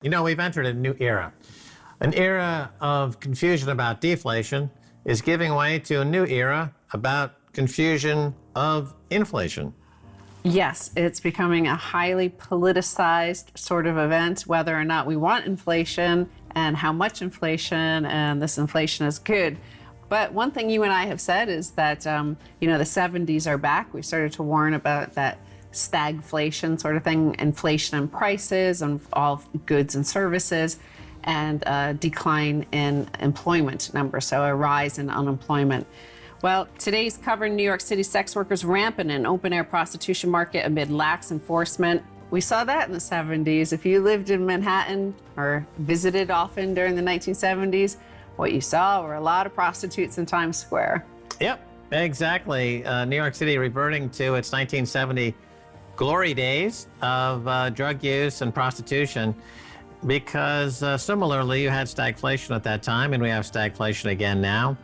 You know, we've entered a new era. An era of confusion about deflation is giving way to a new era about confusion of inflation. Yes, it's becoming a highly politicized sort of event, whether or not we want inflation and how much inflation, and this inflation is good. But one thing you and I have said is that, the 70s are back. We started to warn about that stagflation sort of thing, inflation in prices and all goods and services, and a decline in employment numbers, so a rise in unemployment. Well, today's cover: New York City sex workers rampant in open-air prostitution market amid lax enforcement. We saw that in the 70s. If you lived in Manhattan or visited often during the 1970s, what you saw were a lot of prostitutes in Times Square. Yep, exactly. New York City reverting to its 1970 glory days of drug use and prostitution, because similarly, you had stagflation at that time, and we have stagflation again now.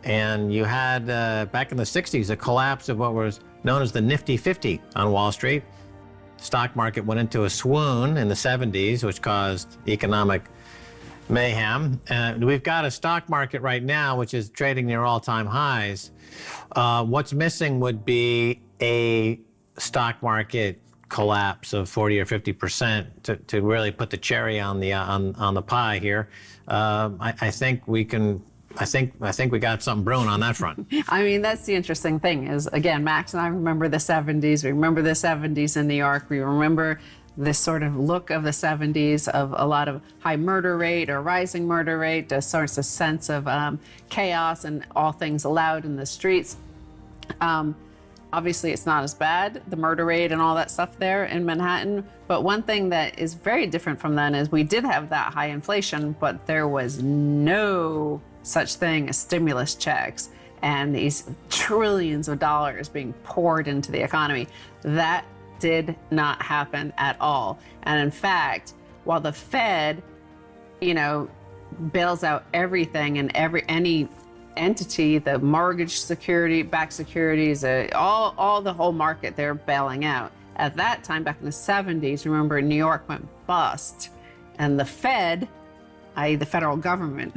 And you had, back in the 60s, a collapse of what was known as the Nifty 50 on Wall Street. Stock market went into a swoon in the 70s, which caused economic mayhem. We've got a stock market right now which is trading near all-time highs. What's missing would be a stock market collapse of 40 or 50% to really put the cherry on the pie here. I think we got something brewing on that front. I mean, that's the interesting thing is, again, Max and I remember the 70s. We remember the 70s in New York. We remember this sort of look of the 70s of a lot of high murder rate or rising murder rate, a sort of sense of chaos and all things allowed in the streets. Obviously, it's not as bad, the murder rate and all that stuff there in Manhattan. But one thing that is very different from then is we did have that high inflation, but there was no such thing as stimulus checks and these trillions of dollars being poured into the economy. That did not happen at all. And in fact, while the Fed, bails out everything and any entity, the mortgage security, backed securities, all the whole market, they're bailing out. At that time, back in the 70s, remember, New York went bust, and the Fed, i.e. the federal government,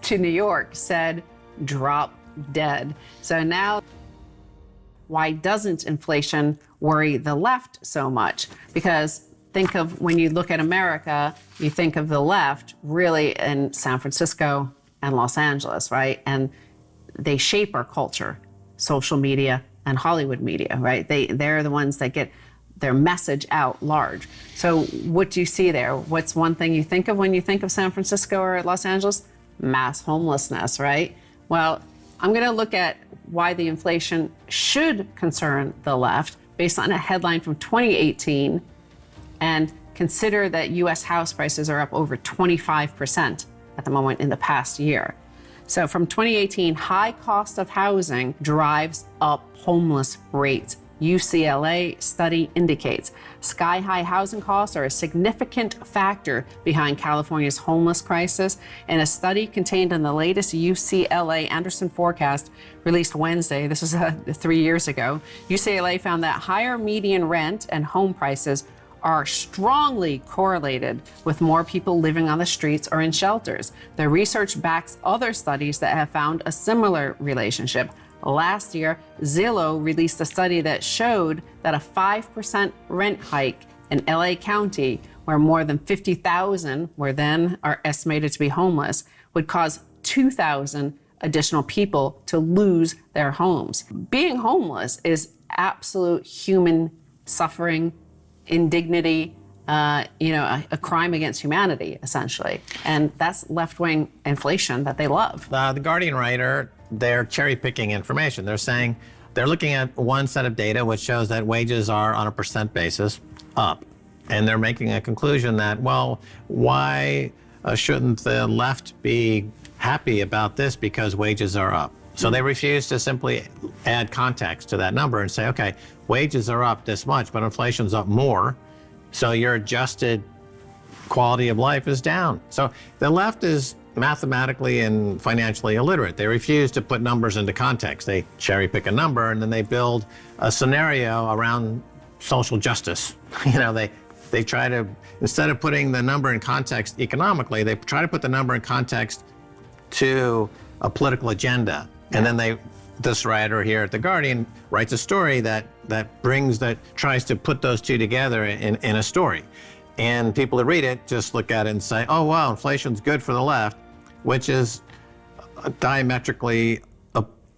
to New York said, drop dead. So now, why doesn't inflation worry the left so much? Because think of, when you look at America, you think of the left really in San Francisco and Los Angeles, right? And they shape our culture, social media and Hollywood media, right? They're the ones that get their message out large. So what do you see there? What's one thing you think of when you think of San Francisco or Los Angeles? Mass homelessness, right? Well, I'm going to look at why the inflation should concern the left based on a headline from 2018, and consider that U.S. house prices are up over 25% at the moment in the past year. So from 2018, high cost of housing drives up homeless rates. UCLA study indicates sky-high housing costs are a significant factor behind California's homeless crisis. In a study contained in the latest UCLA Anderson forecast released Wednesday, this was 3 years ago, UCLA found that higher median rent and home prices are strongly correlated with more people living on the streets or in shelters. The research backs other studies that have found a similar relationship. Last year, Zillow released a study that showed that a 5% rent hike in LA County, where more than 50,000 are estimated to be homeless, would cause 2,000 additional people to lose their homes. Being homeless is absolute human suffering, indignity, a crime against humanity, essentially. And that's left-wing inflation that they love. The Guardian writer, they're cherry-picking information. They're saying they're looking at one set of data which shows that wages are, on a percent basis, up. And they're making a conclusion that, well, why shouldn't the left be happy about this because wages are up? So they refuse to simply add context to that number and say, okay, wages are up this much, but inflation's up more, so your adjusted quality of life is down. So the left is mathematically and financially illiterate. They refuse to put numbers into context. They cherry pick a number and then they build a scenario around social justice. They they try to, instead of putting the number in context economically, they try to put the number in context to a political agenda. And then this writer here at The Guardian writes a story that tries to put those two together in a story. And people that read it just look at it and say, oh, wow, inflation's good for the left, which is diametrically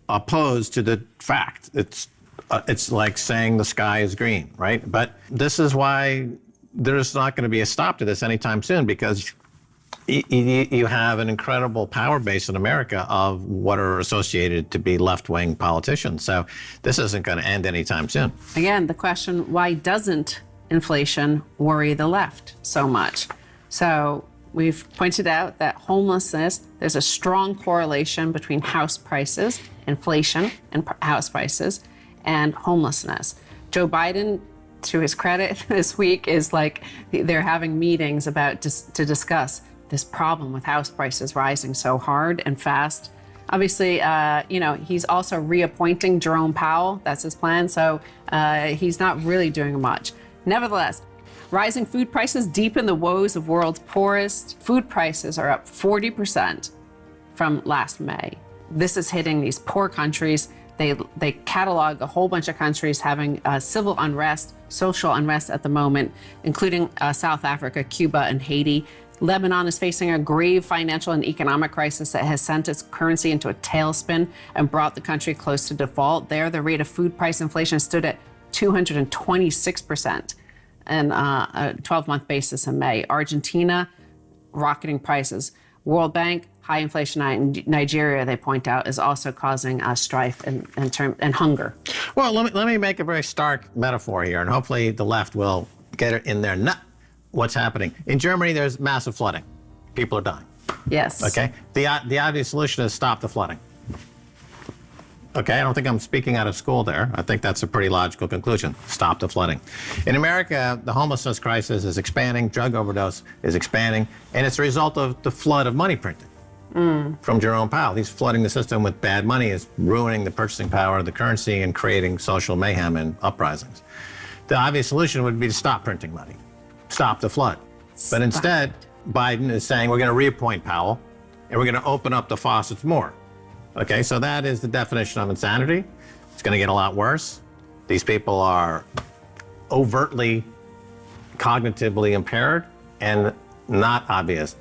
opposed to the fact. It's like saying the sky is green, right? But this is why there's not going to be a stop to this anytime soon, because you have an incredible power base in America of what are associated to be left-wing politicians. So this isn't going to end anytime soon. Again, the question, why doesn't inflation worry the left so much? So we've pointed out that homelessness, there's a strong correlation between house prices, inflation, and house prices, and homelessness. Joe Biden, to his credit, this week is like they're having meetings to discuss this problem with house prices rising so hard and fast. Obviously, he's also reappointing Jerome Powell. That's his plan. So he's not really doing much. Nevertheless, rising food prices deepen the woes of world's poorest. Food prices are up 40% from last May. This is hitting these poor countries. They catalog a whole bunch of countries having civil unrest, social unrest at the moment, including South Africa, Cuba, and Haiti. Lebanon is facing a grave financial and economic crisis that has sent its currency into a tailspin and brought the country close to default. There, the rate of food price inflation stood at 226% on a 12-month basis in May. Argentina, rocketing prices. World Bank, high inflation in Nigeria, they point out, is also causing strife and hunger. Well, let me make a very stark metaphor here, and hopefully the left will get it in their nut. What's happening in Germany? There's massive flooding. People are dying. Yes. Okay. The obvious solution is stop the flooding. Okay. I don't think I'm speaking out of school there. I think that's a pretty logical conclusion. Stop the flooding. In America, the homelessness crisis is expanding. Drug overdose is expanding, and it's a result of the flood of money printing from Jerome Powell. He's flooding the system with bad money, is ruining the purchasing power of the currency and creating social mayhem and uprisings. The obvious solution would be to stop printing money. Stop the flood. But instead, Biden is saying we're going to reappoint Powell and we're going to open up the faucets more. Okay, so that is the definition of insanity. It's going to get a lot worse. These people are overtly cognitively impaired and not obvious